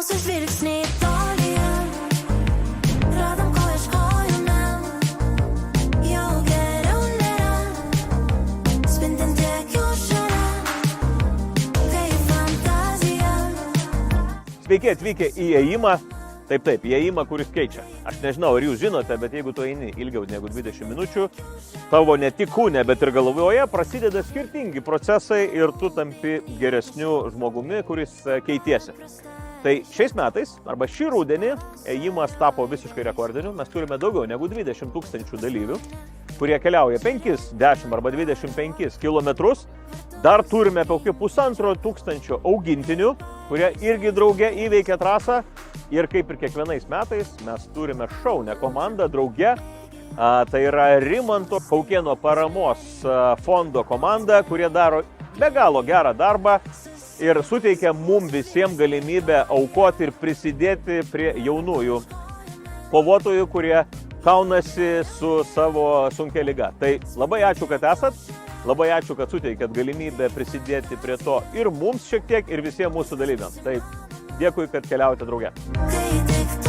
mūsų žvilgsnį tolyje, radom ko ieškojome, jau geriau nėra, spindinti akių šalia, tai fantazija. Sveiki atvykę į įėjimą. Taip, įėjimą, kuris keičia. Aš nežinau, ar jūs žinote, bet jeigu tu eini ilgiau negu 20 minučių, tavo ne tik kūne, bet ir galvoje prasideda skirtingi procesai ir tu tampi geresniu žmogumi, kuris keitiesi. Tai šiais metais, arba šį rudenį, ėjimas tapo visiškai rekordiniu. Mes turime daugiau negu 20 000 dalyvių, kurie keliauja 5, 10 arba 25 kilometrus. Dar turime apie 1500 augintinių, kurie irgi drauge įveikia trasą. Ir kaip ir kiekvienais metais mes turime šaunę komandą drauge. Tai yra Rimanto Kaukėno paramos fondo komanda, kurie daro be galo gerą darbą ir suteikia mums visiems galimybę aukoti ir prisidėti prie jaunųjų kovotojų, kurie kaunasi su savo sunkia liga. Tai labai ačiū, kad esat, labai ačiū, kad suteikėt galimybę prisidėti prie to ir mums šiek tiek, ir visiems mūsų dalyviams. Tai dėkui, kad keliaujate drauge. Kai tik